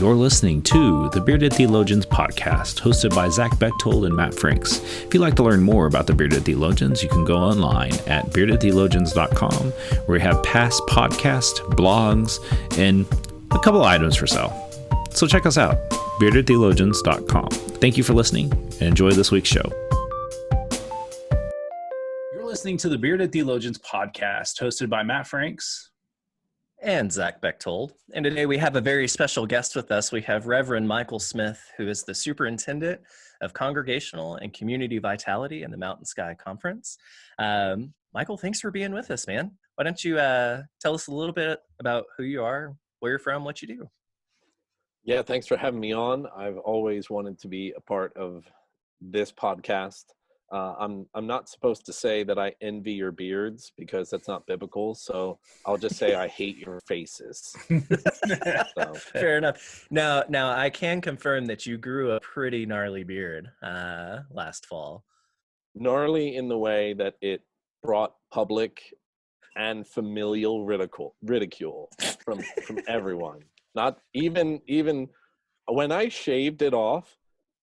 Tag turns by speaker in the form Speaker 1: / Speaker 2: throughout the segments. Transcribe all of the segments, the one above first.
Speaker 1: You're listening to the Bearded Theologians podcast, hosted by Zach Bechtold and Matt Franks. If you'd like to learn more about the Bearded Theologians, you can go online at beardedtheologians.com, where we have past podcasts, blogs, and a couple items for sale. So check us out, beardedtheologians.com. Thank you for listening, and enjoy this week's show. You're listening to the Bearded Theologians podcast, hosted by Matt Franks
Speaker 2: and Zach Bechtold. And today we have a very special guest with us. We have Rev Michael Smith, who is the Superintendent of Congregational and Community Vitality in the Mountain Sky Conference. Michael, thanks for being with us, man. Why don't you tell us a little bit about who you are, where you're from, what you do?
Speaker 3: Yeah, thanks for having me on. I've always wanted to be a part of this podcast. I'm not supposed to say that I envy your beards because that's not biblical. So I'll just say I hate your faces. So.
Speaker 2: Fair enough. Now I can confirm that you grew a pretty gnarly beard last fall.
Speaker 3: Gnarly in the way that it brought public and familial ridicule from everyone. Not even when I shaved it off,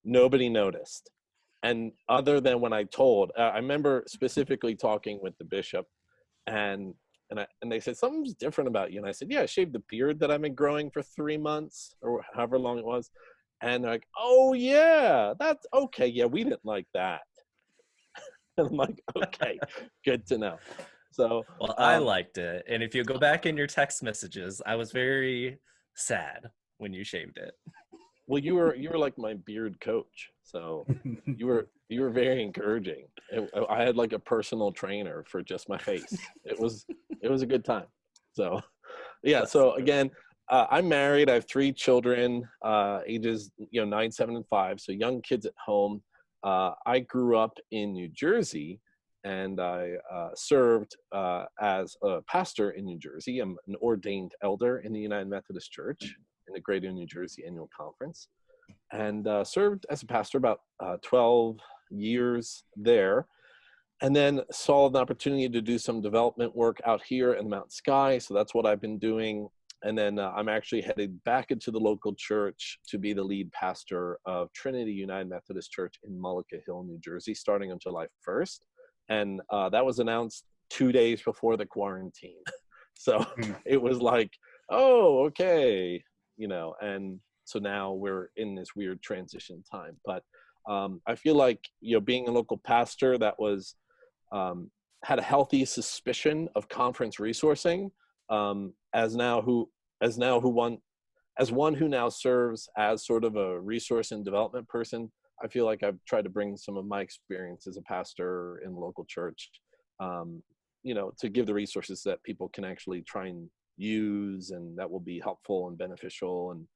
Speaker 3: nobody noticed. And other than when I told, I remember specifically talking with the bishop, and they said, something's different about you. And I said, yeah, I shaved the beard that I've been growing for 3 months or however long it was. And they're like, oh yeah, that's okay. Yeah, we didn't like that. And I'm like, okay, good to know. So,
Speaker 2: well, I liked it. And if you go back in your text messages, I was very sad when you shaved it.
Speaker 3: Well, you were like my beard coach, so you were very encouraging. I had like a personal trainer for just my face. It was a good time. So, yeah. So again, I'm married. I have 3 children, ages 9, 7, and 5. So young kids at home. I grew up in New Jersey, and I served as a pastor in New Jersey. I'm an ordained elder in the United Methodist Church in the Greater New Jersey Annual Conference, and served as a pastor about 12 years there, and then saw an opportunity to do some development work out here in the Mountain Sky. So that's what I've been doing. And then I'm actually headed back into the local church to be the lead pastor of Trinity United Methodist Church in Mullica Hill, New Jersey, starting on July 1st. And that was announced 2 days before the quarantine. So it was like, oh, okay. And so now we're in this weird transition time. But I feel like, being a local pastor that was, had a healthy suspicion of conference resourcing, as one who now serves as sort of a resource and development person, I feel like I've tried to bring some of my experience as a pastor in the local church, to give the resources that people can actually try and use, and that will be helpful and beneficial. And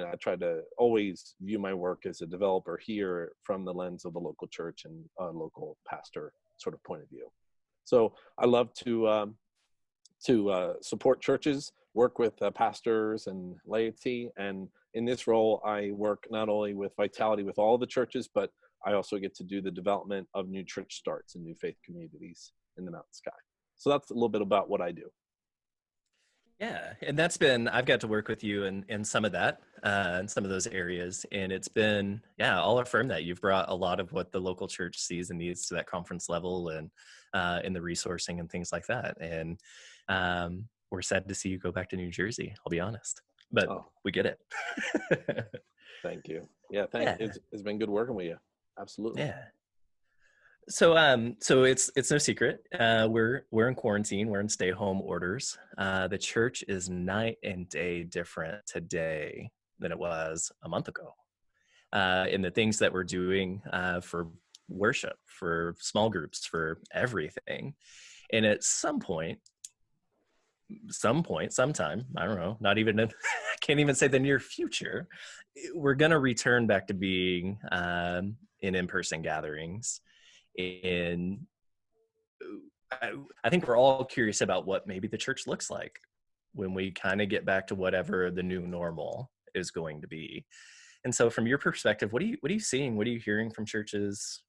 Speaker 3: I try to always view my work as a developer here from the lens of the local church and a local pastor sort of point of view. So I love to support churches, work with pastors and laity. And in this role, I work not only with Vitality with all the churches, but I also get to do the development of new church starts and new faith communities in the Mountain Sky. So that's a little bit about what I do.
Speaker 2: Yeah, and I've got to work with you in some of that, in some of those areas, and it's been, I'll affirm that you've brought a lot of what the local church sees and needs to that conference level and in the resourcing and things like that. And we're sad to see you go back to New Jersey, I'll be honest, but we get it.
Speaker 3: Thank you. Yeah, it's been good working with you. Absolutely.
Speaker 2: Yeah. So it's no secret. We're in quarantine. We're in stay-home orders. The church is night and day different today than it was a month ago. In the things that we're doing for worship, for small groups, for everything. And at sometime, I don't know, not even, I can't even say the near future, we're going to return back to being in-person gatherings. And I think we're all curious about what maybe the church looks like when we kind of get back to whatever the new normal is going to be. And so from your perspective, what are you seeing? What are you hearing from churches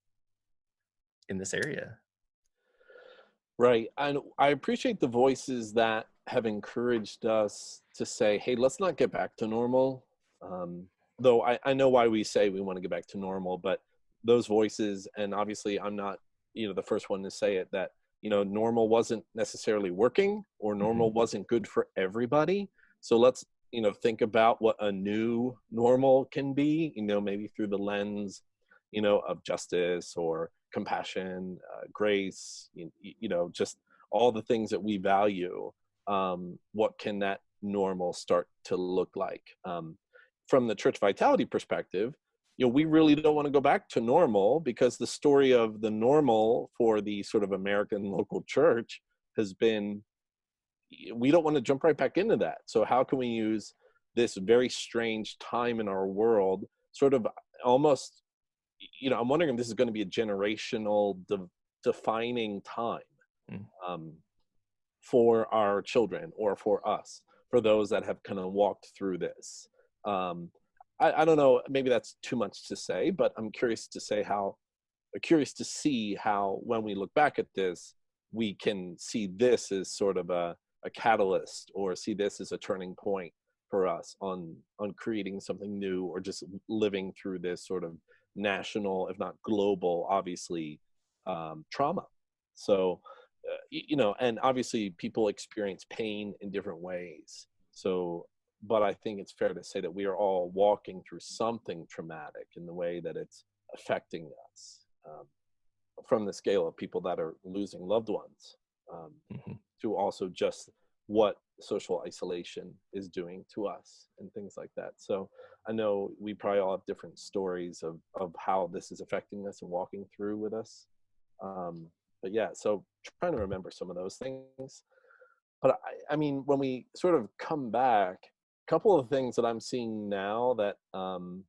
Speaker 2: in this area?
Speaker 3: Right. And I appreciate the voices that have encouraged us to say, hey, let's not get back to normal. Though I know why we say we want to get back to normal, but those voices, and obviously I'm not, the first one to say it, that, normal wasn't necessarily working, or normal wasn't good for everybody. So let's, think about what a new normal can be, maybe through the lens, of justice or compassion, grace, just all the things that we value. What can that normal start to look like? From the church vitality perspective, we really don't want to go back to normal, because the story of the normal for the sort of American local church has been, we don't want to jump right back into that. So how can we use this very strange time in our world, sort of almost, I'm wondering if this is going to be a generational defining time for our children, or for us, for those that have kind of walked through this. I don't know, maybe that's too much to say, but I'm curious to see how, when we look back at this, we can see this as sort of a catalyst, or see this as a turning point for us on creating something new, or just living through this sort of national, if not global, obviously, trauma. So, and obviously people experience pain in different ways. So, but I think it's fair to say that we are all walking through something traumatic in the way that it's affecting us, from the scale of people that are losing loved ones, to also just what social isolation is doing to us and things like that. So I know we probably all have different stories of how this is affecting us and walking through with us. But yeah, so trying to remember some of those things. But I mean, when we sort of come back, a couple of things that I'm seeing now that I'm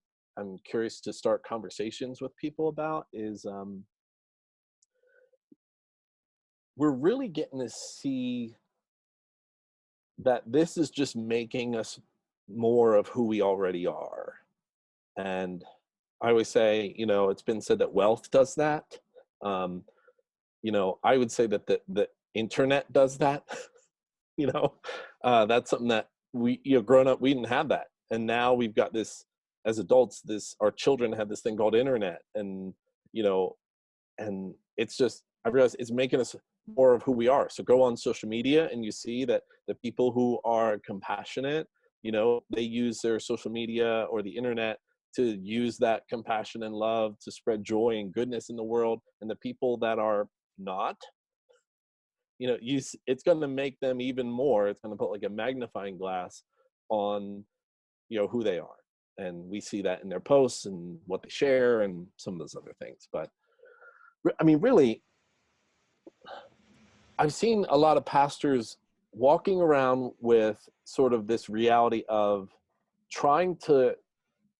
Speaker 3: curious to start conversations with people about is, we're really getting to see that this is just making us more of who we already are. And I always say, it's been said that wealth does that. I would say that the internet does that. That's something that we, growing up, we didn't have that. And now we've got this, as adults, our children have this thing called internet. And, and it's just, I realize it's making us more of who we are. So go on social media and you see that the people who are compassionate, they use their social media or the internet to use that compassion and love to spread joy and goodness in the world. And the people that are not, it's going to make them even more. It's going to put like a magnifying glass on, who they are. And we see that in their posts and what they share and some of those other things. But I mean, really, I've seen a lot of pastors walking around with sort of this reality of trying to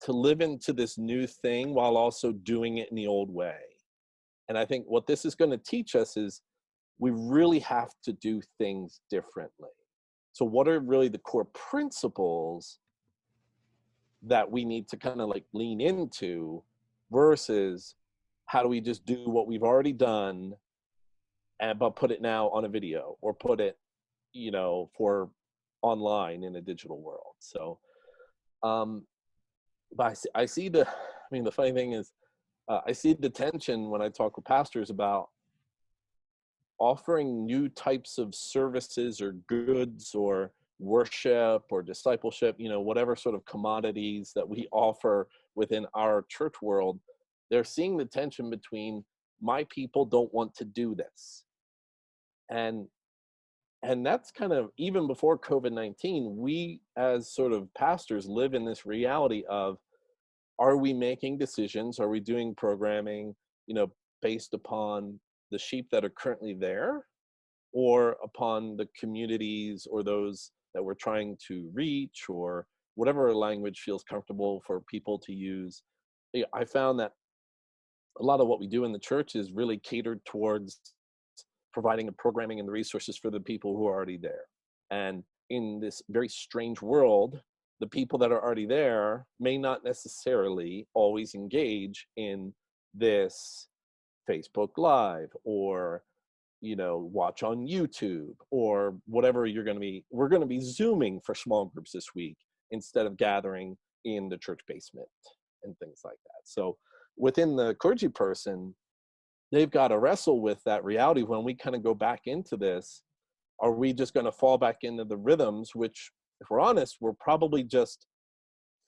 Speaker 3: live into this new thing while also doing it in the old way. And I think what this is going to teach us is we really have to do things differently. So what are really the core principles that we need to kind of like lean into, versus how do we just do what we've already done, but put it now on a video, or put it, for online in a digital world. So, but I see the funny thing is, I see the tension when I talk with pastors about offering new types of services or goods or worship or discipleship, whatever sort of commodities that we offer within our church world. They're seeing the tension between, my people don't want to do this. And that's kind of, even before COVID-19, we as sort of pastors live in this reality of, are we making decisions? Are we doing programming, based upon the sheep that are currently there, or upon the communities or those that we're trying to reach, or whatever language feels comfortable for people to use? I found that a lot of what we do in the church is really catered towards providing the programming and the resources for the people who are already there. And in this very strange world, the people that are already there may not necessarily always engage in this Facebook Live, or, watch on YouTube, or whatever we're going to be Zooming for small groups this week instead of gathering in the church basement and things like that. So within the clergy person, they've got to wrestle with that reality. When we kind of go back into this, are we just going to fall back into the rhythms, which, if we're honest, we're probably just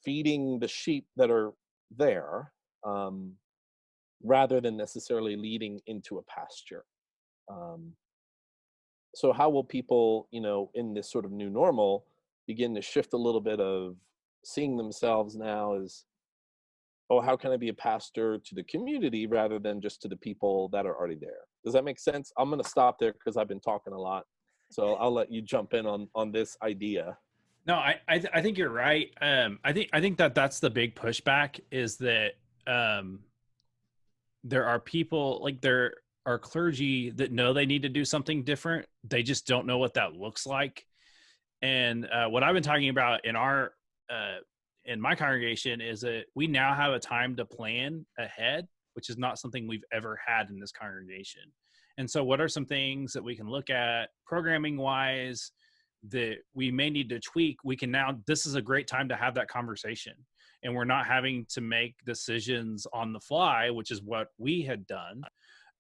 Speaker 3: feeding the sheep that are there, rather than necessarily leading into a pasture. So how will people, in this sort of new normal, begin to shift a little bit of seeing themselves now as, oh, how can I be a pastor to the community rather than just to the people that are already there? Does that make sense? I'm going to stop there because I've been talking a lot. So I'll let you jump in on this idea.
Speaker 1: No, I think you're right. I think that's the big pushback, is that there are people, like, there are clergy that know they need to do something different. They just don't know what that looks like. And what I've been talking about in my congregation is that we now have a time to plan ahead, which is not something we've ever had in this congregation. And so what are some things that we can look at programming wise that we may need to tweak? This is a great time to have that conversation, and we're not having to make decisions on the fly, which is what we had done,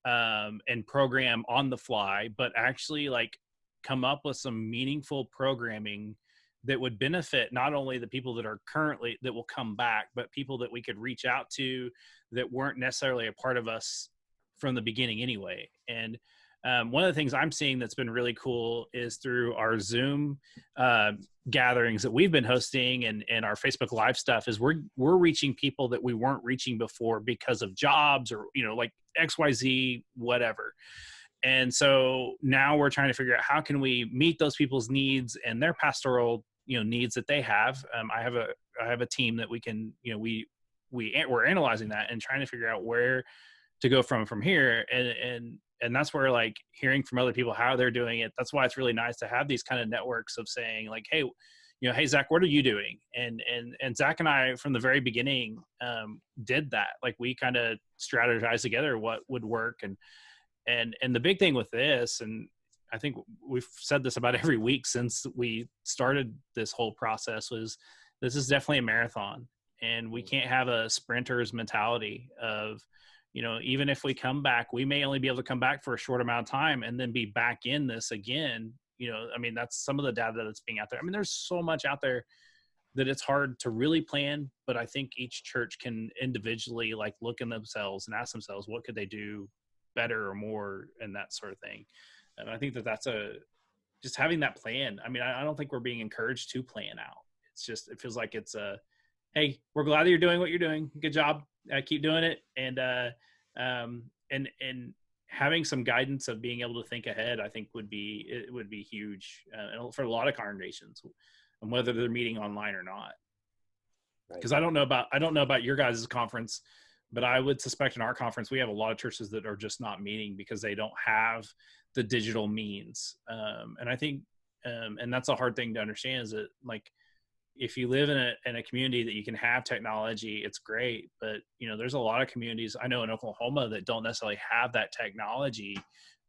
Speaker 1: and program on the fly, but actually like come up with some meaningful programming that would benefit not only the people that will come back, but people that we could reach out to that weren't necessarily a part of us from the beginning anyway. And one of the things I'm seeing that's been really cool is through our Zoom gatherings that we've been hosting and our Facebook Live stuff, is we're reaching people that we weren't reaching before because of jobs or, like XYZ, whatever. And so now we're trying to figure out how can we meet those people's needs and their pastoral, needs that they have. I have a team that we can, we're analyzing that and trying to figure out where to go from here. And that's where, like, hearing from other people how they're doing it, that's why it's really nice to have these kind of networks of saying, like, hey, hey, Zach, what are you doing? And Zach and I from the very beginning did that. Like, we kind of strategized together what would work. And the big thing with this, and I think we've said this about every week since we started this whole process, was this is definitely a marathon, and we can't have a sprinter's mentality of, even if we come back, we may only be able to come back for a short amount of time and then be back in this again. That's some of the data that's being out there. There's so much out there that it's hard to really plan, but I think each church can individually, like, look in themselves and ask themselves, what could they do better or more, and that sort of thing. And I think that's just having that plan. I don't think we're being encouraged to plan out. It's just, it feels like it's hey, we're glad that you're doing what you're doing. Good job. Keep doing it. And having some guidance of being able to think ahead, I think would be huge for a lot of congregations, and whether they're meeting online or not. Because I don't know about your guys' conference, but I would suspect in our conference, we have a lot of churches that are just not meeting because they don't have the digital means. And I think, and that's a hard thing to understand, is that, like, if you live in a community that you can have technology, it's great. But, there's a lot of communities I know in Oklahoma that don't necessarily have that technology.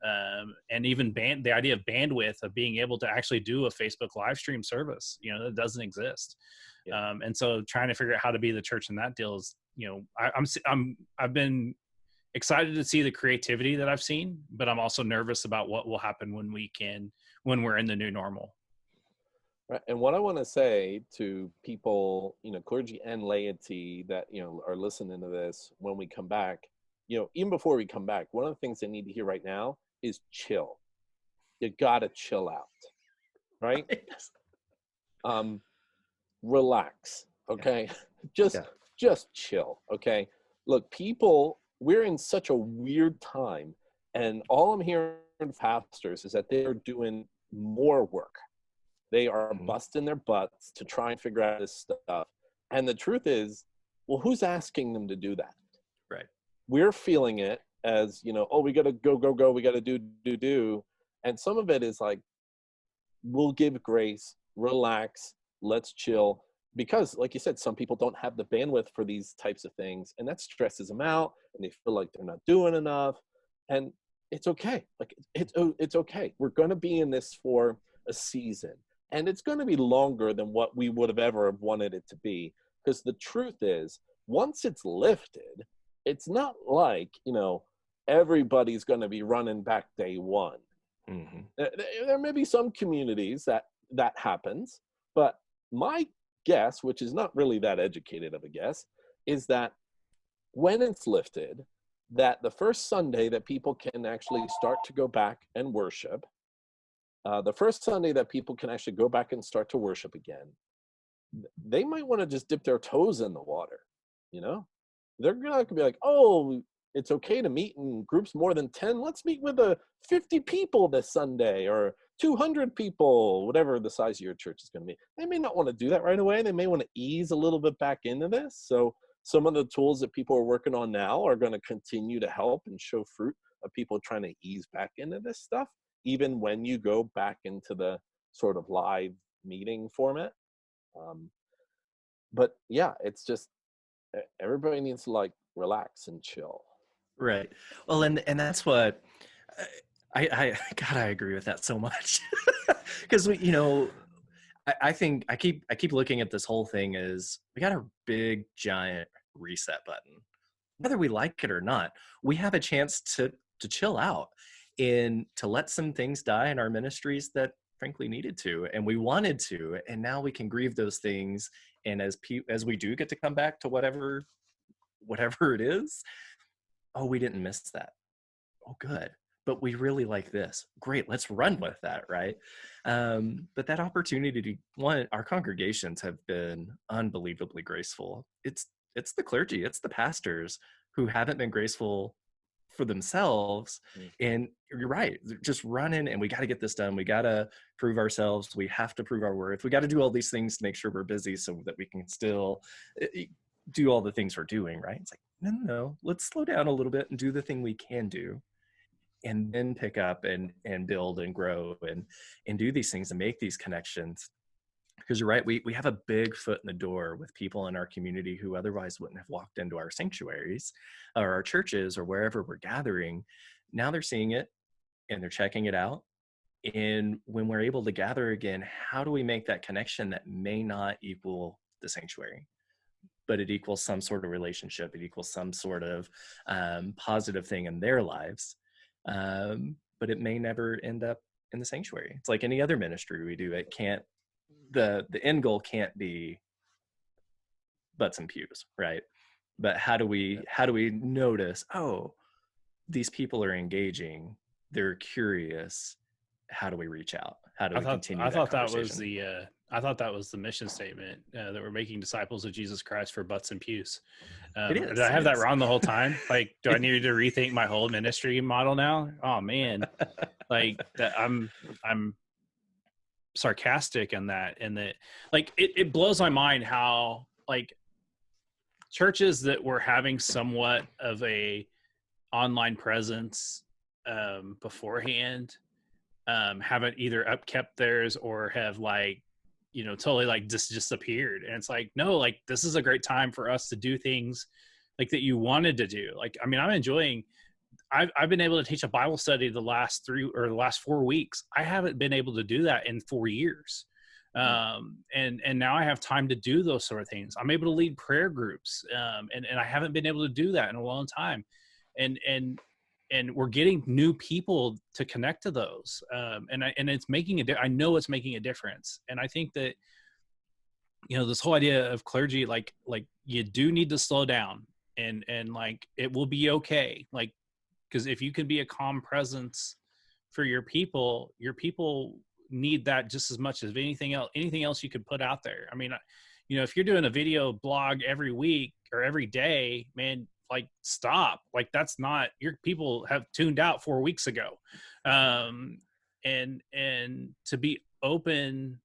Speaker 1: And even the idea of bandwidth of being able to actually do a Facebook live stream service, that doesn't exist. Yeah. And so trying to figure out how to be the church in that deal is, I've been excited to see the creativity that I've seen, but I'm also nervous about what will happen when we're in the new normal.
Speaker 3: Right. And what I want to say to people, clergy and laity that, are listening to this when we come back, even before we come back, one of the things they need to hear right now is chill. You got to chill out, right? Relax. Okay. Just chill. Okay. Look, people, we're in such a weird time, and all I'm hearing from pastors is that they're doing more work. They are busting their butts to try and figure out this stuff. And the truth is, well, who's asking them to do that?
Speaker 2: Right.
Speaker 3: We're feeling it as, oh, we got to go. We got to do. And some of it is like, we'll give grace, relax, let's chill. Because, like you said, some people don't have the bandwidth for these types of things, and that stresses them out, and they feel like they're not doing enough. And it's okay. Like, it's okay. We're going to be in this for a season. And it's going to be longer than what we would have ever wanted it to be. Because the truth is, once it's lifted, it's not like, everybody's going to be running back day one.
Speaker 2: Mm-hmm.
Speaker 3: There may be some communities that happens, but my guess, which is not really that educated of a guess, is that when it's lifted, that the first Sunday that people can actually start to go back and worship, the first Sunday that people can actually go back and start to worship again, they might want to just dip their toes in the water. They're not going to be like, oh, it's okay to meet in groups more than 10. Let's meet with 50 people this Sunday, or 200 people, whatever the size of your church is going to be. They may not want to do that right away. They may want to ease a little bit back into this. So some of the tools that people are working on now are going to continue to help and show fruit of people trying to ease back into this stuff, even when you go back into the sort of live meeting format. But yeah, it's just, everybody needs to relax and chill.
Speaker 2: Right. Well, and that's what I agree with that so much. Because I think I keep looking at this whole thing as we got a big giant reset button. Whether we like it or not, we have a chance to chill out and to let some things die in our ministries that frankly needed to, and we wanted to, and now we can grieve those things. And as we do get to come back to whatever it is, oh, we didn't miss that. Oh, good. But we really like this. Great. Let's run with that. Right. But that opportunity our congregations have been unbelievably graceful. It's the clergy, it's the pastors who haven't been graceful for themselves. And you're right. They're just running, and we got to get this done. We got to prove ourselves. We have to prove our worth. We got to do all these things to make sure we're busy so that we can still do all the things we're doing. Right. It's like, no, let's slow down a little bit and do the thing we can do, and then pick up and build and grow and do these things and make these connections. Because you're right, we have a big foot in the door with people in our community who otherwise wouldn't have walked into our sanctuaries or our churches or wherever we're gathering. Now they're seeing it and they're checking it out. And when we're able to gather again, how do we make that connection that may not equal the sanctuary, but it equals some sort of relationship, it equals some sort of positive thing in their lives, but it may never end up in the sanctuary. It's like any other ministry we do. It can't, the end goal can't be butts and pews, right? But how do we notice, oh, these people are engaging, they're curious, how do we reach out? How do we continue that conversation?
Speaker 4: I thought that was the mission statement, that we're making disciples of Jesus Christ for butts and pews. Did I have that wrong the whole time? Like, do I need to rethink my whole ministry model now? Oh man, like that I'm sarcastic in that, and that like it blows my mind how like churches that were having somewhat of a online presence beforehand haven't either upkept theirs or have totally like just disappeared. And it's like, no, like this is a great time for us to do things like that you wanted to do. Like, I mean, I'm enjoying, I've been able to teach a Bible study the last 4 weeks. I haven't been able to do that in 4 years. And now I have time to do those sort of things. I'm able to lead prayer groups. And I haven't been able to do that in a long time. And we're getting new people to connect to those. And it's making I know it's making a difference. And I think that, this whole idea of clergy, like you do need to slow down and like, it will be okay. Like, because if you can be a calm presence for your people need that just as much as anything else you could put out there. I mean, if you're doing a video blog every week or every day, man, like stop. Like that's not, your people have tuned out 4 weeks ago. And to be open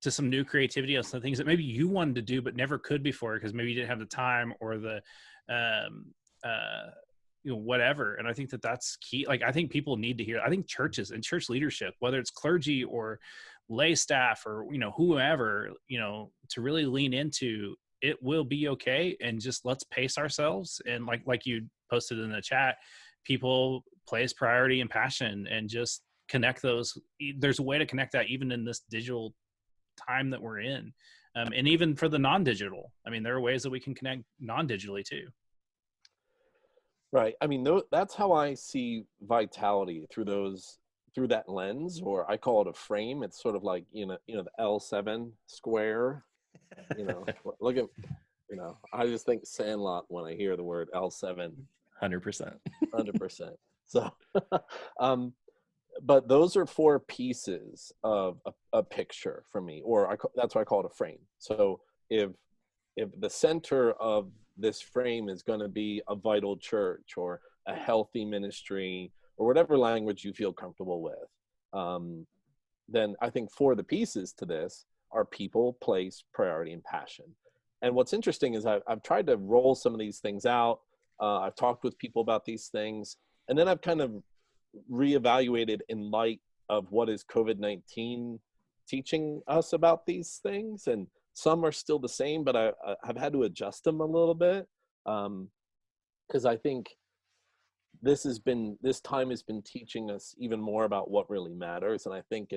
Speaker 4: to some new creativity on some things that maybe you wanted to do but never could before because maybe you didn't have the time or the whatever. And I think that that's key. Like, I think people need to hear, I think churches and church leadership, whether it's clergy or lay staff or, whoever, to really lean into, it will be okay. And just let's pace ourselves. And like you posted in the chat, people place priority and passion and just connect those. There's a way to connect that even in this digital time that we're in. And even for the non-digital, I mean, there are ways that we can connect non-digitally too.
Speaker 3: Right. I mean, that's how I see vitality, through that lens, or I call it a frame. It's sort of like, the L7 square, look at, I just think Sandlot when I hear the word L7.
Speaker 2: 100%.
Speaker 3: 100%. So, but those are 4 pieces of a picture for me, or that's why I call it a frame. So if the center of this frame is going to be a vital church or a healthy ministry or whatever language you feel comfortable with, then I think 4 of the pieces to this are people, place, priority, and passion. And what's interesting is I've tried to roll some of these things out. I've talked with people about these things, and then I've kind of reevaluated in light of what is COVID-19 teaching us about these things. And some are still the same, but I've had to adjust them a little bit, because I think this time has been teaching us even more about what really matters. And I think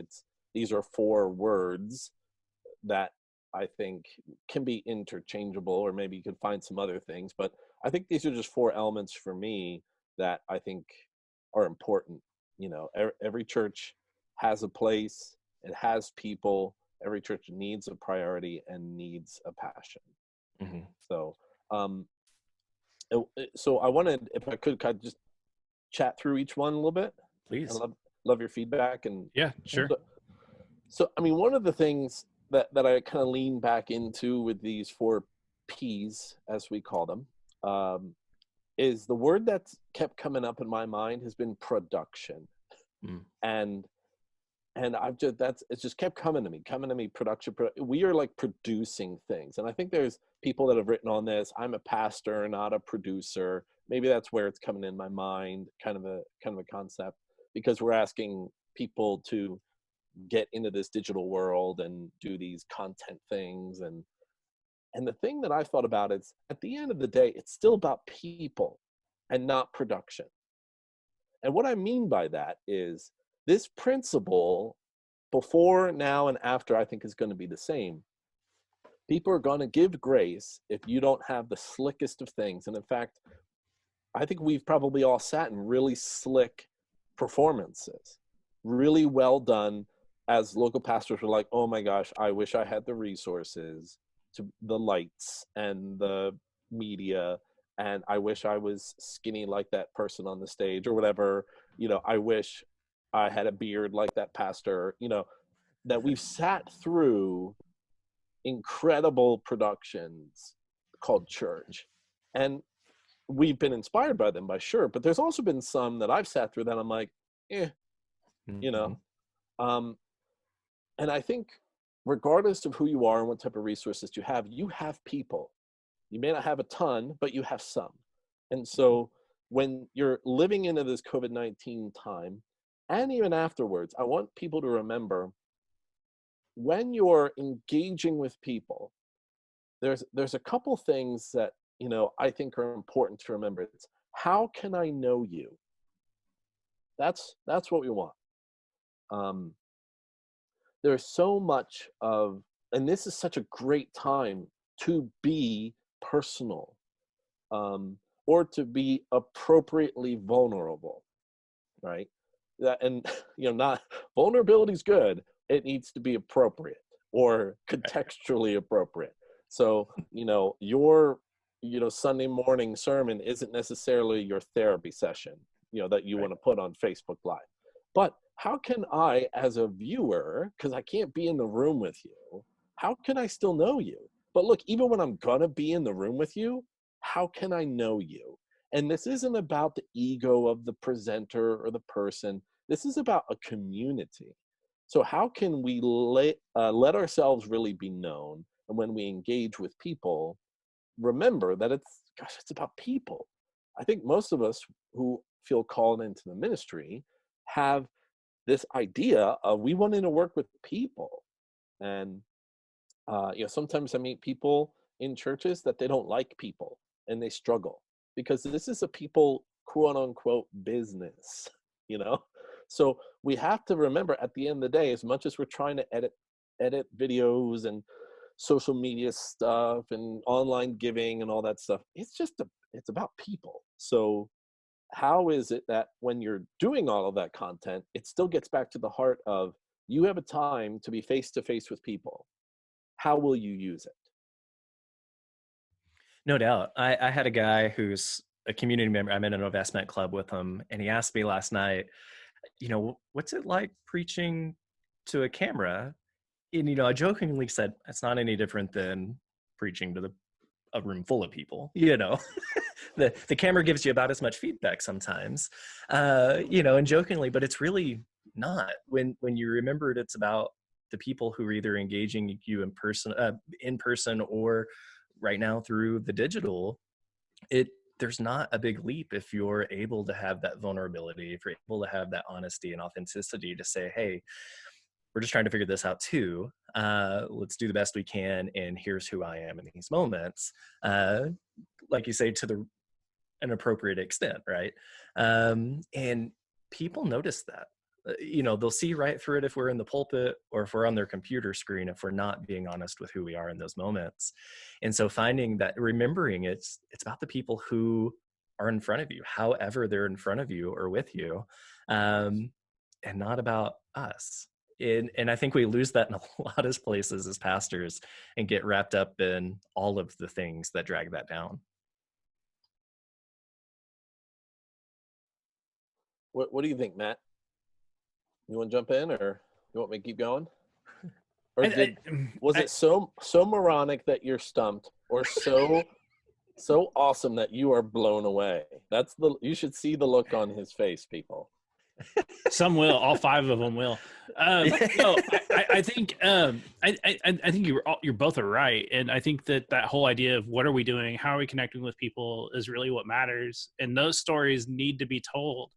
Speaker 3: these are 4 words that I think can be interchangeable, or maybe you could find some other things, but I think these are just 4 elements for me that I think are important. Every church has a place, it has people, every church needs a priority and needs a passion.
Speaker 2: Mm-hmm.
Speaker 3: So, so I wanted, if I could kind of just chat through each one a little bit.
Speaker 2: Please.
Speaker 3: I love your feedback. And
Speaker 4: yeah, sure.
Speaker 3: So I mean, one of the things that I kind of lean back into with these 4 P's, as we call them, is the word that's kept coming up in my mind has been production. And it's just kept coming to me, production. We are like producing things. And I think there's people that have written on this. I'm a pastor, not a producer. Maybe that's where it's coming in my mind, kind of a concept, because we're asking people to get into this digital world and do these content things. And the thing that I thought about is, at the end of the day, it's still about people and not production. And what I mean by that is this principle, before, now, and after, I think is going to be the same. People are going to give grace if you don't have the slickest of things. And in fact, I think we've probably all sat in really slick performances, really well done, as local pastors were like, oh my gosh, I wish I had the resources, to the lights and the media, and I wish I was skinny like that person on the stage, or whatever. I wish I had a beard like that pastor. That we've sat through incredible productions called church, and we've been inspired by them, by sure, but there's also been some that I've sat through that I'm like, and I think regardless of who you are and what type of resources you have people. You may not have a ton, but you have some. And so when you're living into this COVID-19 time, and even afterwards, I want people to remember, when you're engaging with people, there's a couple things that, I think are important to remember. It's, how can I know you? That's what we want. There's so much of, and this is such a great time to be personal, or to be appropriately vulnerable, right? And not, vulnerability is good. It needs to be appropriate or contextually appropriate. So, your, Sunday morning sermon isn't necessarily your therapy session, that you want to put on Facebook Live. But how can I, as a viewer, because I can't be in the room with you, how can I still know you? But look, even when I'm going to be in the room with you, how can I know you? And this isn't about the ego of the presenter or the person. This is about a community. So how can we let ourselves really be known? And when we engage with people, remember that it's about people. I think most of us who feel called into the ministry have this idea of, we wanting to work with people. And sometimes I meet people in churches that they don't like people, and they struggle because this is a people, quote unquote, business, So we have to remember, at the end of the day, as much as we're trying to edit videos and social media stuff and online giving and all that stuff. It's about people. So how is it that when you're doing all of that content, it still gets back to the heart of, you have a time to be face to face with people. How will you use it?
Speaker 2: No doubt. I had a guy who's a community member. I'm in an investment club with him, and he asked me last night, what's it like preaching to a camera? And, I jokingly said, it's not any different than preaching to a room full of people. The camera gives you about as much feedback sometimes, and jokingly, but it's really not. When you remembered it's about the people who are either engaging you in person or right now through the digital, there's not a big leap if you're able to have that vulnerability, if you're able to have that honesty and authenticity to say, hey, we're just trying to figure this out too. Let's do the best we can, and here's who I am in these moments. Like you say, to an appropriate extent, right? And people notice that. They'll see right through it if we're in the pulpit or if we're on their computer screen, if we're not being honest with who we are in those moments. And so finding that, remembering it's about the people who are in front of you, however they're in front of you or with you, and not about us. And I think we lose that in a lot of places as pastors and get wrapped up in all of the things that drag that down.
Speaker 3: What do you think, Matt? You want to jump in, or you want me to keep going? Or was it so moronic that you're stumped, or so awesome that you are blown away? You should see the look on his face, people.
Speaker 4: Some will. All 5 of them will. No, I think I think you're both are right, and I think that whole idea of what are we doing, how are we connecting with people, is really what matters, and those stories need to be told.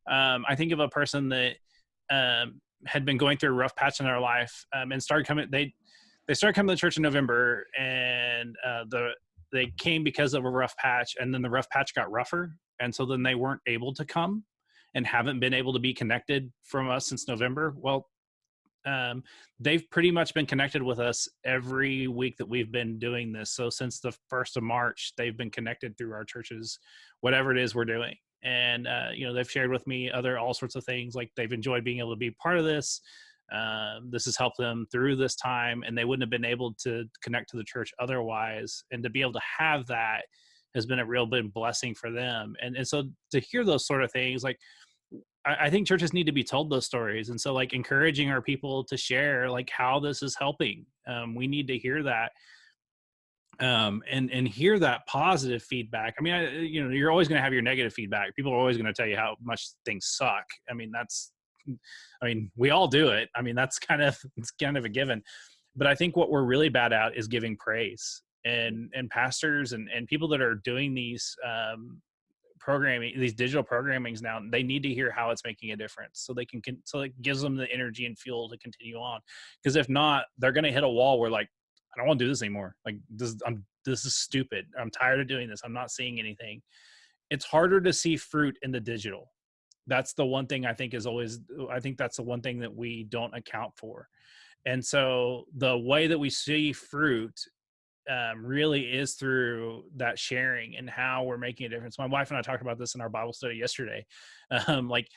Speaker 4: I think of a person that had been going through a rough patch in their life, and started coming. They started coming to church in November, and they came because of a rough patch, and then the rough patch got rougher, and so then they weren't able to come, and haven't been able to be connected from us since November. Well, they've pretty much been connected with us every week that we've been doing this. So since the 1st of March, they've been connected through our churches, whatever it is we're doing. And, they've shared with me all sorts of things, like they've enjoyed being able to be part of this. This has helped them through this time, and they wouldn't have been able to connect to the church otherwise. And to be able to have that has been a real big blessing for them. And so to hear those sort of things, like, I think churches need to be told those stories. And so, like, encouraging our people to share, like, how this is helping. We need to hear that. And hear that positive feedback. I mean, you're always going to have your negative feedback. People are always going to tell you how much things suck. I mean, we all do it. I mean, it's kind of a given. But I think what we're really bad at is giving praise. And pastors and people that are doing these these digital programmings now, they need to hear how it's making a difference, so so it gives them the energy and fuel to continue on. Because if not, they're going to hit a wall where, like, I don't want to do this anymore. Like, this is stupid. I'm tired of doing this. I'm not seeing anything. It's harder to see fruit in the digital. That's the one thing I think that's the one thing that we don't account for. And so the way that we see fruit really is through that sharing and how we're making a difference. My wife and I talked about this in our Bible study yesterday. Like,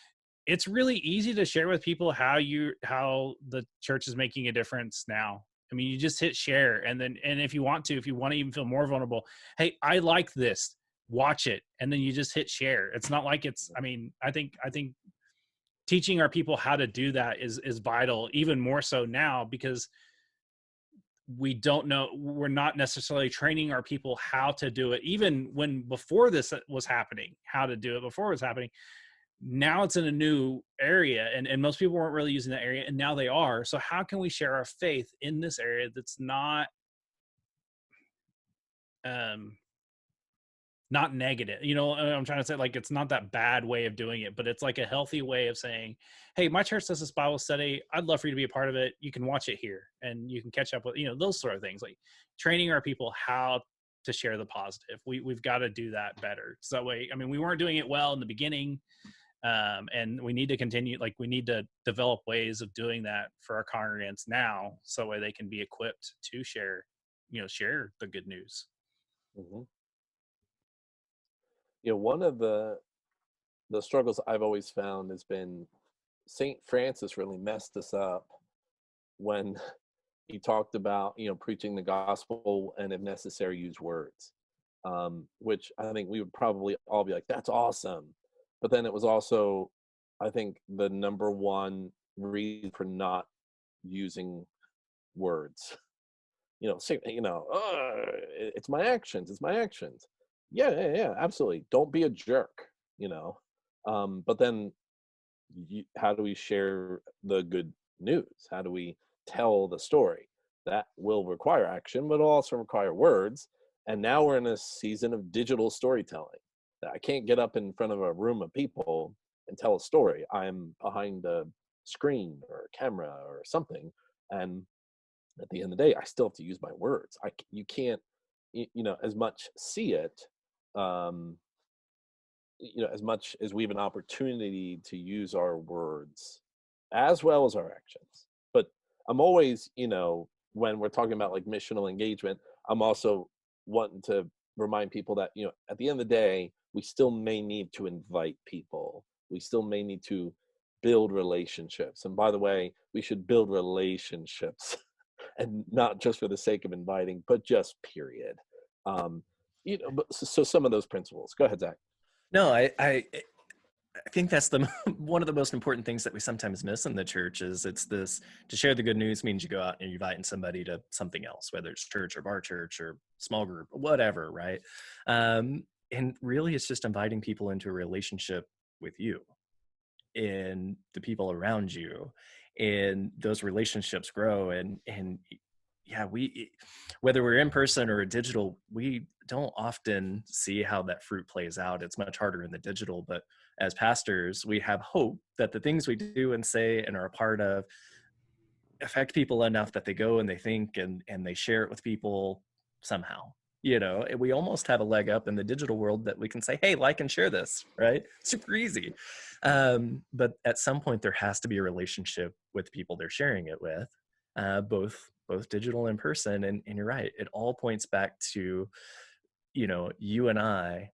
Speaker 4: it's really easy to share with people how the church is making a difference now. I mean, you just hit share, and if you want to even feel more vulnerable, hey, I like this, watch it, and then you just hit share. It's not like I think teaching our people how to do that is vital, even more so now, because we're not necessarily training our people how to do it, even before this was happening, how to do it before it was happening. Now it's in a new area, and most people weren't really using that area, and now they are. So how can we share our faith in this area that's not negative? I'm trying to say, like, it's not that bad way of doing it, but it's like a healthy way of saying, hey, my church does this Bible study. I'd love for you to be a part of it. You can watch it here, and you can catch up with, those sort of things, like training our people how to share the positive. We've got to do that better. So that way, we weren't doing it well in the beginning. And we need to continue, like we need to develop ways of doing that for our congregants now, so that they can be equipped to share the good news.
Speaker 3: Mm-hmm. One of the struggles I've always found has been St. Francis really messed us up when he talked about, preaching the gospel and if necessary, use words, which I think we would probably all be like, that's awesome. But then it was also, I think, the number one reason for not using words. It's my actions. It's my actions. Yeah, absolutely. Don't be a jerk, But then how do we share the good news? How do we tell the story? That will require action, but it'll also require words. And now we're in a season of digital storytelling. I can't get up in front of a room of people and tell a story. I'm behind a screen or a camera or something. And at the end of the day, I still have to use my words. You can't, as much see it, as much as we have an opportunity to use our words as well as our actions. But I'm always, when we're talking about like missional engagement, I'm also wanting to remind people that, at the end of the day, we still may need to invite people. We still may need to build relationships. And by the way, we should build relationships and not just for the sake of inviting, but just period. So some of those principles. Go ahead, Zach.
Speaker 2: No, I think that's one of the most important things that we sometimes miss in the church is it's this: to share the good news means you go out and you're inviting somebody to something else, whether it's church or bar church or small group, whatever, right? And really it's just inviting people into a relationship with you and the people around you, and those relationships grow. And yeah, whether we're in person or digital, we don't often see how that fruit plays out. It's much harder in the digital, but as pastors, we have hope that the things we do and say and are a part of affect people enough that they go and they think and they share it with people somehow. And we almost have a leg up in the digital world that we can say, hey, like and share this, right? Super easy. But at some point there has to be a relationship with the people they're sharing it with, both digital and in person. And you're right. It all points back to, you and I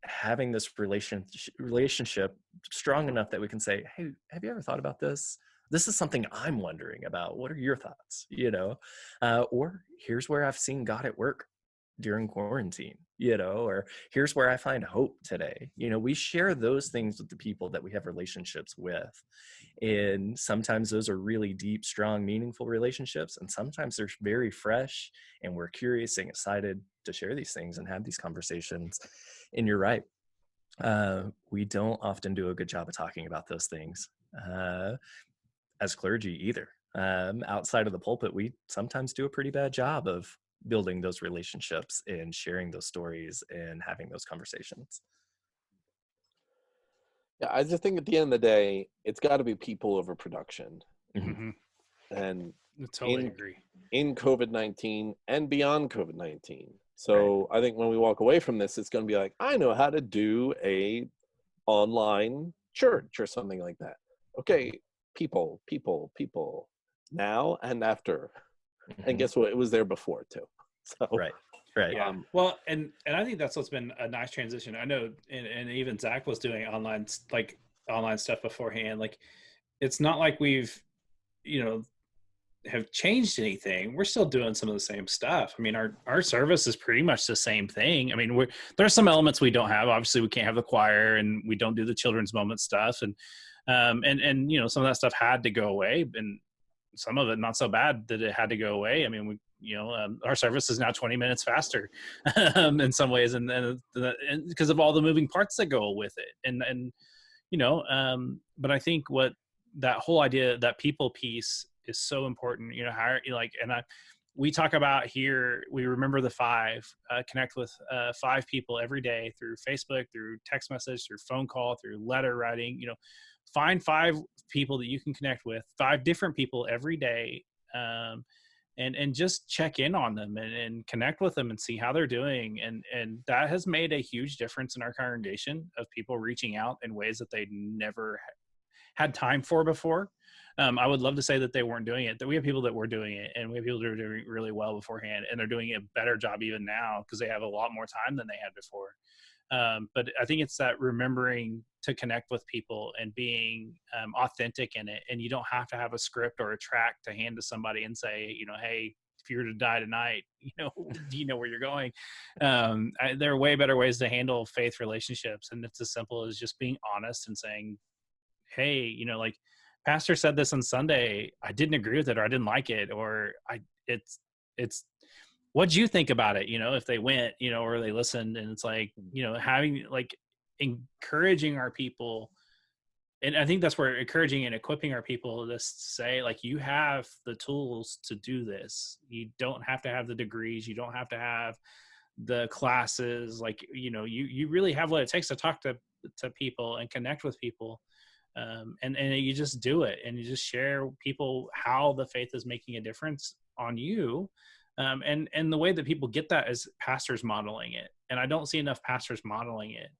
Speaker 2: having this relationship strong enough that we can say, hey, have you ever thought about this? This is something I'm wondering about. What are your thoughts? Or here's where I've seen God at work during quarantine, or here's where I find hope today. We share those things with the people that we have relationships with. And sometimes those are really deep, strong, meaningful relationships. And sometimes they're very fresh and we're curious and excited to share these things and have these conversations. And you're right. We don't often do a good job of talking about those things as clergy either. Outside of the pulpit, we sometimes do a pretty bad job of building those relationships and sharing those stories and having those conversations.
Speaker 3: Yeah, I just think at the end of the day, it's got to be people over production.
Speaker 4: Mm-hmm.
Speaker 3: And
Speaker 4: I totally agree.
Speaker 3: In COVID-19 and beyond COVID-19. So right. I think when we walk away from this, it's going to be like, I know how to do a online church or something like that. Okay, people, now and after. Mm-hmm. And guess what? It was there before too. So
Speaker 2: right.
Speaker 4: Yeah. Well, and I think that's what's been a nice transition. I know, and even Zach was doing online stuff beforehand. Like, it's not like we've, have changed anything. We're still doing some of the same stuff. I mean, our service is pretty much the same thing. I mean, there's some elements we don't have. Obviously, we can't have the choir, and we don't do the children's moment stuff, and some of that stuff had to go away, and some of it not so bad that it had to go away. I mean, our service is now 20 minutes faster in some ways, and because of all the moving parts that go with it, but I think what that whole idea, that people piece, is so important. We talk about here, we remember the 5, connect with 5 people every day through Facebook, through text message, through phone call, through letter writing. Find 5 people that you can connect with, 5 different people every day, and just check in on them and connect with them and see how they're doing. And that has made a huge difference in our congregation of people reaching out in ways that they never had time for before. I would love to say that they weren't doing it, that we have people that were doing it, and we have people that are doing really well beforehand, and they're doing a better job even now because they have a lot more time than they had before. But I think it's that remembering to connect with people and being authentic in it. And you don't have to have a script or a track to hand to somebody and say, hey, if you were to die tonight, do you know where you're going? There are way better ways to handle faith relationships. And it's as simple as just being honest and saying, hey, like pastor said this on Sunday, I didn't agree with it, or I didn't like it, or it's what'd you think about it? If they went, or they listened, and it's like, having like encouraging our people. And I think that's where encouraging and equipping our people to say, like, you have the tools to do this. You don't have to have the degrees. You don't have to have the classes. Like, you really have what it takes to talk to people and connect with people. And you just do it, and you just share people how the faith is making a difference on you. And the way that people get that is pastors modeling it. And I don't see enough pastors modeling it.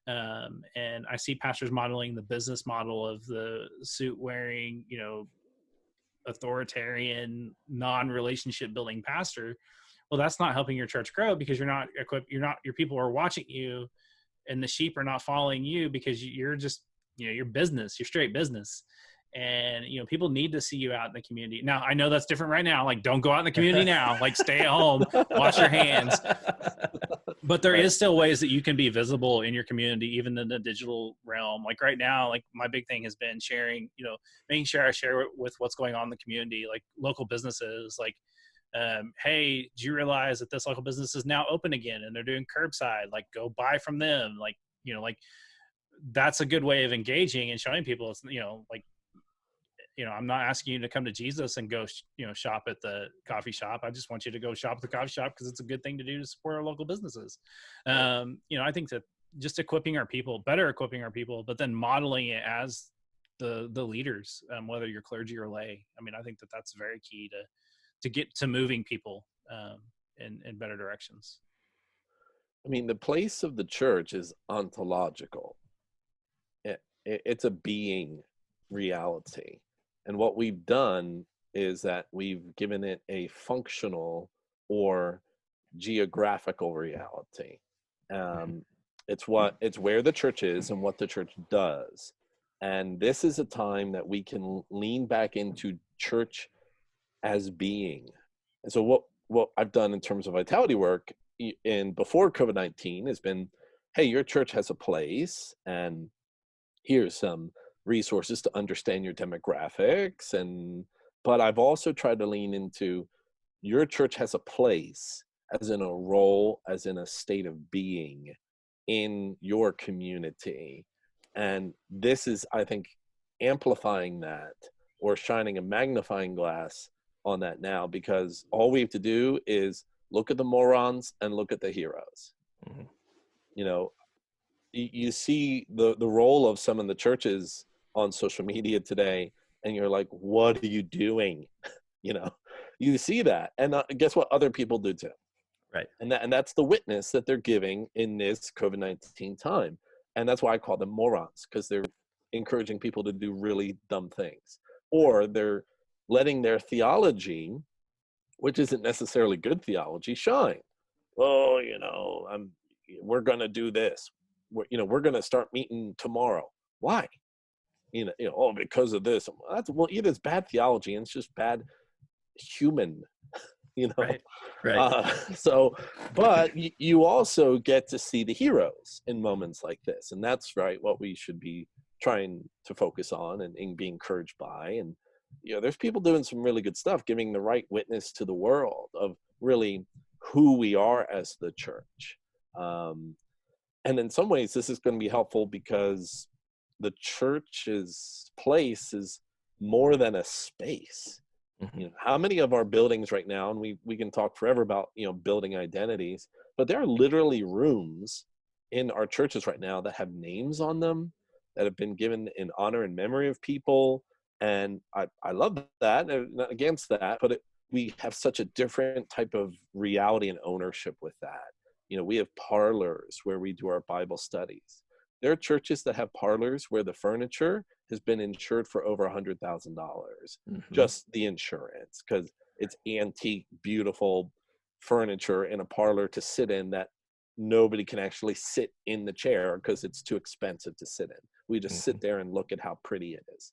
Speaker 4: And I see pastors modeling the business model of the suit wearing, authoritarian, non-relationship building pastor. Well, that's not helping your church grow, because you're not equipped. Your people are watching you, and the sheep are not following you because you're just, your business, your straight business. And, people need to see you out in the community. Now, I know that's different right now. Like, don't go out in the community now, like stay at home, wash your hands. But there is still ways that you can be visible in your community, even in the digital realm. Like right now, like my big thing has been sharing, making sure I share with what's going on in the community, like local businesses, like, hey, do you realize that this local business is now open again and they're doing curbside? Like, go buy from them. Like, like that's a good way of engaging and showing people it's, I'm not asking you to come to Jesus and go, shop at the coffee shop. I just want you to go shop at the coffee shop because it's a good thing to do to support our local businesses. I think that just better equipping our people, but then modeling it as the leaders, whether you're clergy or lay. I mean, I think that that's very key to get to moving people in better directions.
Speaker 3: I mean, the place of the church is ontological. It's a being reality. And what we've done is that we've given it a functional or geographical reality. It's where the church is and what the church does. And this is a time that we can lean back into church as being. And so what I've done in terms of vitality work before COVID-19 has been, hey, your church has a place, and here's some resources to understand your demographics. But I've also tried to lean into your church has a place, as in a role, as in a state of being in your community. And this is, I think, amplifying that, or shining a magnifying glass on that now, because all we have to do is look at the morons and look at the heroes. Mm-hmm. You see the role of some of the churches on social media today, and you're like, what are you doing? You see that, and guess what other people do too,
Speaker 2: right?
Speaker 3: And that's the witness that they're giving in this COVID-19 time. And that's why I call them morons, because they're encouraging people to do really dumb things, or they're letting their theology, which isn't necessarily good theology, shine. Oh, we're going to do this. We're going to start meeting tomorrow. Why? Because of this. Either it's bad theology and it's just bad human,
Speaker 2: Right.
Speaker 3: But you also get to see the heroes in moments like this. And that's right, what we should be trying to focus on and be encouraged by. And, there's people doing some really good stuff, giving the right witness to the world of really who we are as the church. And in some ways, this is going to be helpful because the church's place is more than a space. Mm-hmm. How many of our buildings right now, and we can talk forever about, building identities, but there are literally rooms in our churches right now that have names on them that have been given in honor and memory of people. And I love that. I'm not against that, but we have such a different type of reality and ownership with that. You know, we have parlors where we do our Bible studies. There are churches that have parlors where the furniture has been insured for over $100,000, just the insurance, because it's antique, beautiful furniture in a parlor to sit in that nobody can actually sit in the chair because it's too expensive to sit in. We just sit there and look at how pretty it is.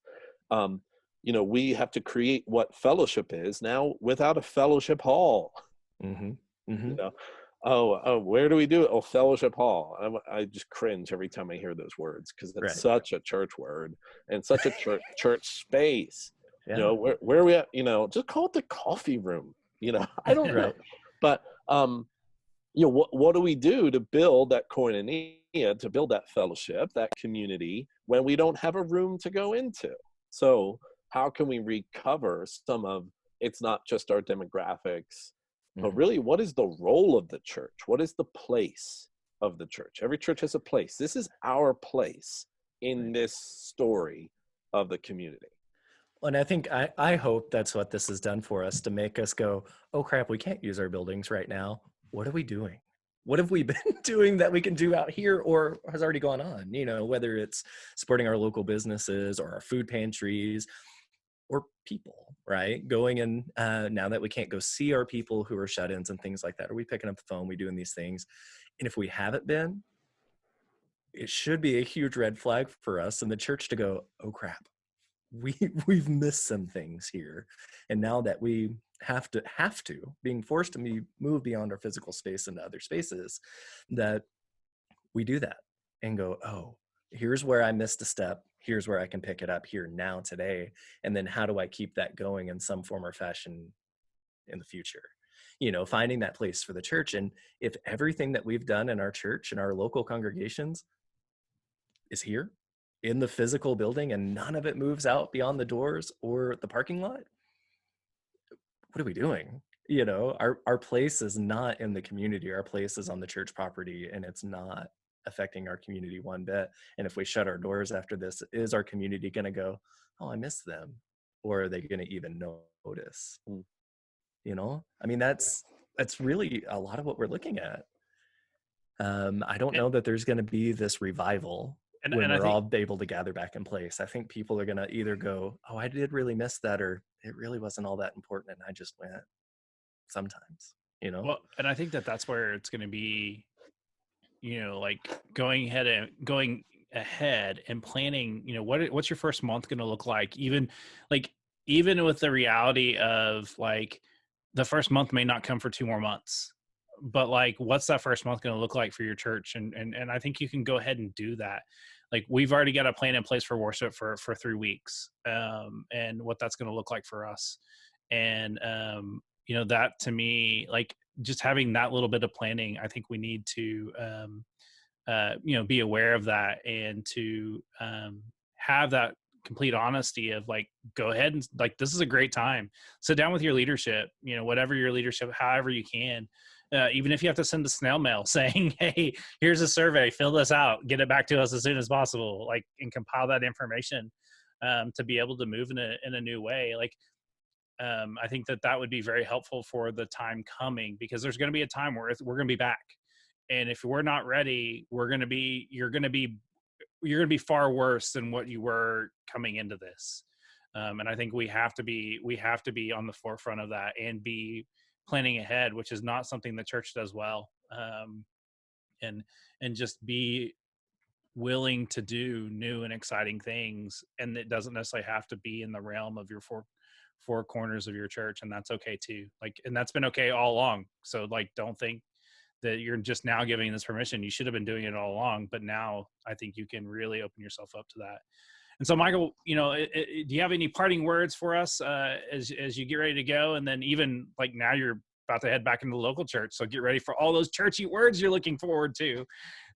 Speaker 3: You know, we have to create what fellowship is now without a fellowship hall. You know, where do we do it? Oh, fellowship hall. I just cringe every time I hear those words, because it's such a church word and such a church space. You know, where are we at? You know, just call it the coffee room. You know, I don't know. But you know, what do we do to build that koinonia, to build that fellowship, that community, when we don't have a room to go into? So how can we recover some of, it's not just our demographics, but really, what is the role of the church? What is the place of the church? Every church has a place. This is our place in this story of the community.
Speaker 2: And I think, I hope that's what this has done for us, to make us go, oh crap, we can't use our buildings right now. What are we doing? What have we been doing that we can do out here, or has already gone on? You know, whether it's supporting our local businesses or our food pantries, or people, right? Going in, now that we can't go see our people who are shut-ins and things like that, are we picking up the phone, we doing these things? And if we haven't been, it should be a huge red flag for us and the church to go, oh crap, we've missed some things here. And now that we have to being forced to move beyond our physical space into other spaces, that we do that and go, oh, here's where I missed a step. Here's where I can pick it up here now today. And then how do I keep that going in some form or fashion in the future? You know, finding that place for the church. And if everything that we've done in our church and our local congregations is here in the physical building and none of it moves out beyond the doors or the parking lot, what are we doing? You know, our place is not in the community. Our place is on the church property, and it's not affecting our community one bit. And if we shut our doors after this, is our community going to go, oh, I miss them? Or are they going to even notice? You know, I mean, that's really a lot of what we're looking at. I don't know that there's going to be this revival when we're all able to gather back in place. I think people are going to either go, oh, I did really miss that, or it really wasn't all that important and I just went sometimes, you know?
Speaker 4: Well, and I think that that's where it's going to be, you know, like going ahead and planning, you know, what's your first month going to look like? Even with the reality of like the first month may not come for 2 more months, but like, what's that first month going to look like for your church? And I think you can go ahead and do that. Like, we've already got a plan in place for worship for 3 weeks, and what that's going to look like for us. And, you know, that to me, like just having that little bit of planning, I think we need to, you know, be aware of that, and to have that complete honesty of like, go ahead and like, this is a great time. Sit down with your leadership, you know, whatever your leadership, however you can, even if you have to send a snail mail saying, hey, here's a survey, fill this out, get it back to us as soon as possible, like, and compile that information to be able to move in a new way. Like, I think that would be very helpful for the time coming, because there's going to be a time where we're going to be back. And if we're not ready, you're going to be far worse than what you were coming into this. And I think we have to be on the forefront of that and be planning ahead, which is not something the church does well. And just be willing to do new and exciting things. And it doesn't necessarily have to be in the realm of your four corners of your church. And that's okay too. Like, and that's been okay all along. So like, don't think that you're just now giving this permission. You should have been doing it all along, but now I think you can really open yourself up to that. And so, Michael, you know, do you have any parting words for us as you get ready to go? And then even like now you're about to head back into the local church, so get ready for all those churchy words you're looking forward to.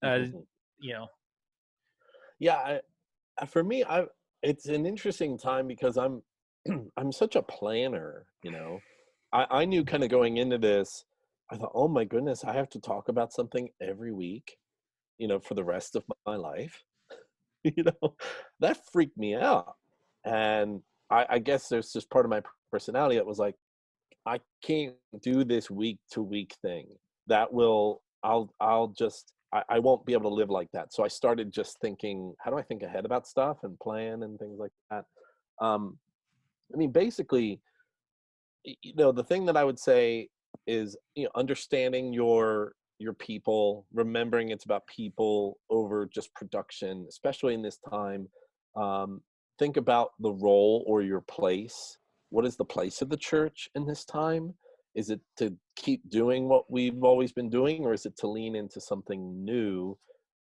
Speaker 4: You know,
Speaker 3: yeah, for me, it's an interesting time because I'm such a planner. You know, I knew kind of going into this, I thought, oh my goodness, I have to talk about something every week, you know, for the rest of my life. You know, that freaked me out. And I guess there's just part of my personality that was like, I can't do this week to week thing. That will, I won't be able to live like that. So I started just thinking, how do I think ahead about stuff and plan and things like that? I mean, basically, the thing that I would say is, understanding your people, remembering it's about people over just production, especially in this time. Think about the role or your place. What is the place of the church in this time? Is it to keep doing what we've always been doing, or is it to lean into something new,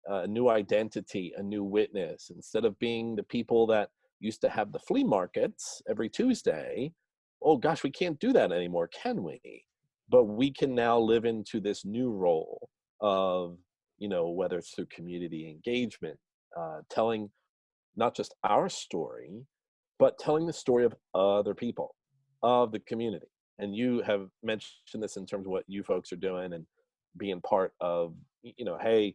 Speaker 3: a new identity, a new witness? Instead of being the people that used to have the flea markets every Tuesday, oh gosh, we can't do that anymore, can we? But we can now live into this new role of, whether it's through community engagement, telling not just our story, but telling the story of other people, of the community. And you have mentioned this in terms of what you folks are doing and being part of, hey,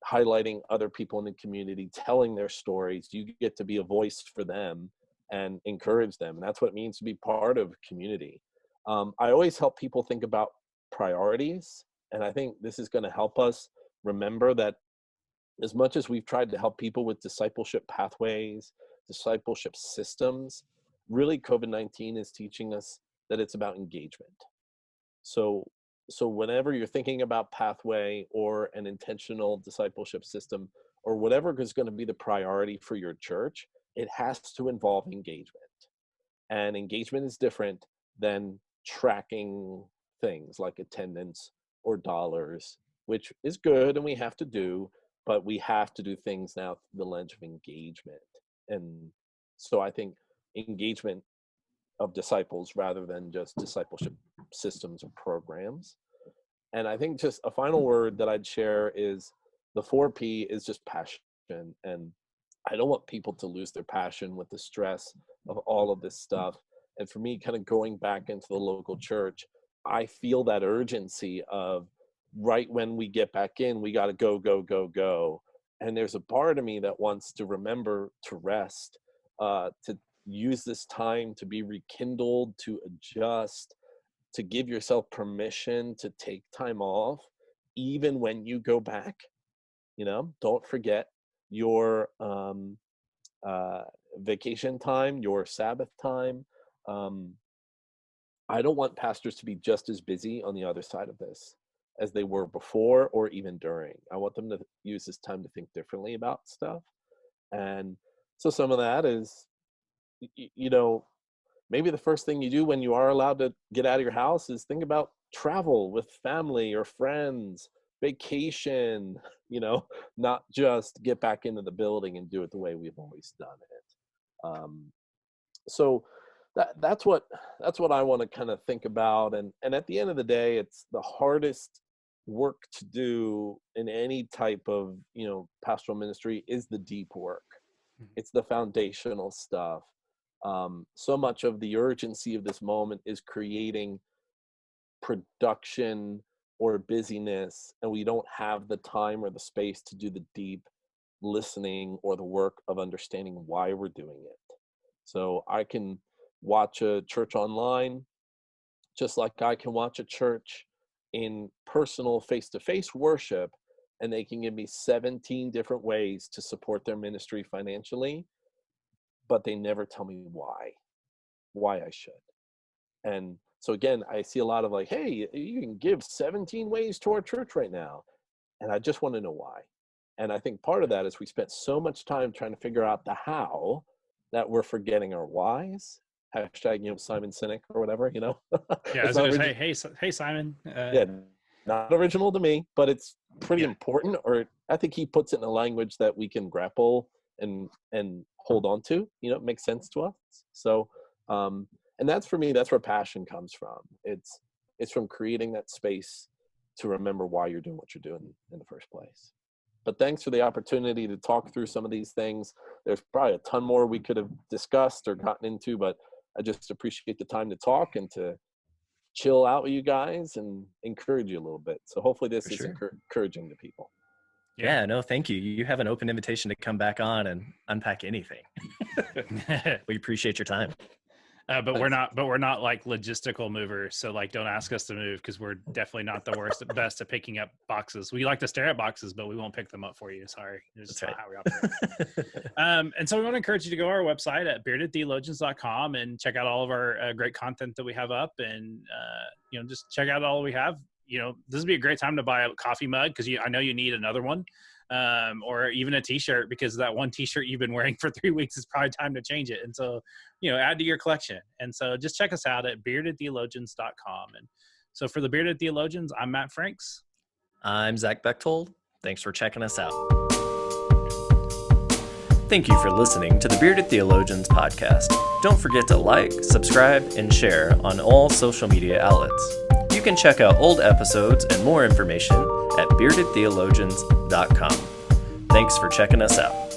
Speaker 3: highlighting other people in the community, telling their stories. You get to be a voice for them and encourage them. And that's what it means to be part of community. I always help people think about priorities. And I think this is going to help us remember that as much as we've tried to help people with discipleship pathways, discipleship systems, really COVID-19 is teaching us that it's about engagement. So whenever you're thinking about pathway or an intentional discipleship system or whatever is going to be the priority for your church, it has to involve engagement. And engagement is different than tracking things like attendance or dollars, which is good and we have to do, but we have to do things now through the lens of engagement. And so I think engagement of disciples rather than just discipleship systems or programs. And I think just a final word that I'd share is the 4P is just passion. And I don't want people to lose their passion with the stress of all of this stuff. And for me, kind of going back into the local church, I feel that urgency of right when we get back in, we got to go, go, go, go. And there's a part of me that wants to remember to rest, to use this time to be rekindled, to adjust, to give yourself permission to take time off, even when you go back. Don't forget your vacation time, your Sabbath time. I don't want pastors to be just as busy on the other side of this as they were before or even during. I want them to use this time to think differently about stuff. And so some of that is, maybe the first thing you do when you are allowed to get out of your house is think about travel with family or friends, vacation, not just get back into the building and do it the way we've always done it. So that's what I want to kind of think about. And at the end of the day, it's the hardest work to do in any type of, pastoral ministry is the deep work. It's the foundational stuff. So much of the urgency of this moment is creating production or busyness, and we don't have the time or the space to do the deep listening or the work of understanding why we're doing it. So I can watch a church online just like I can watch a church in personal face-to-face worship, and they can give me 17 different ways to support their ministry financially, but they never tell me why I should. And so again, I see a lot of like, hey, you can give 17 ways to our church right now. And I just want to know why. And I think part of that is we spent so much time trying to figure out the how that we're forgetting our whys. Hashtag, Simon Sinek or whatever,
Speaker 4: Yeah, I was going to say, hey, Simon.
Speaker 3: Yeah, not original to me, but it's pretty important. Or I think he puts it in a language that we can grapple and hold on to. It makes sense to us. So, and that's for me. That's where passion comes from. It's from creating that space to remember why you're doing what you're doing in the first place. But thanks for the opportunity to talk through some of these things. There's probably a ton more we could have discussed or gotten into, but I just appreciate the time to talk and to chill out with you guys and encourage you a little bit. So hopefully this is encouraging to people.
Speaker 2: Yeah, no, thank you. You have an open invitation to come back on and unpack anything. We appreciate your time.
Speaker 4: But we're not like logistical movers. So like, don't ask us to move because we're definitely not the best at picking up boxes. We like to stare at boxes, but we won't pick them up for you. Sorry. It's just not how we operate. And so we want to encourage you to go to our website at beardedtheologians.com and check out all of our great content that we have up, and just check out all we have. This would be a great time to buy a coffee mug because I know you need another one. Or even a t-shirt, because that one t-shirt you've been wearing for 3 weeks is probably time to change it. And so, add to your collection. And so just check us out at beardedtheologians.com. And so for the Bearded Theologians, I'm Matt Franks.
Speaker 2: I'm Zach Bechtold. Thanks for checking us out. Thank you for listening to the Bearded Theologians podcast. Don't forget to like, subscribe, and share on all social media outlets. You can check out old episodes and more information at beardedtheologians.com. Thanks for checking us out.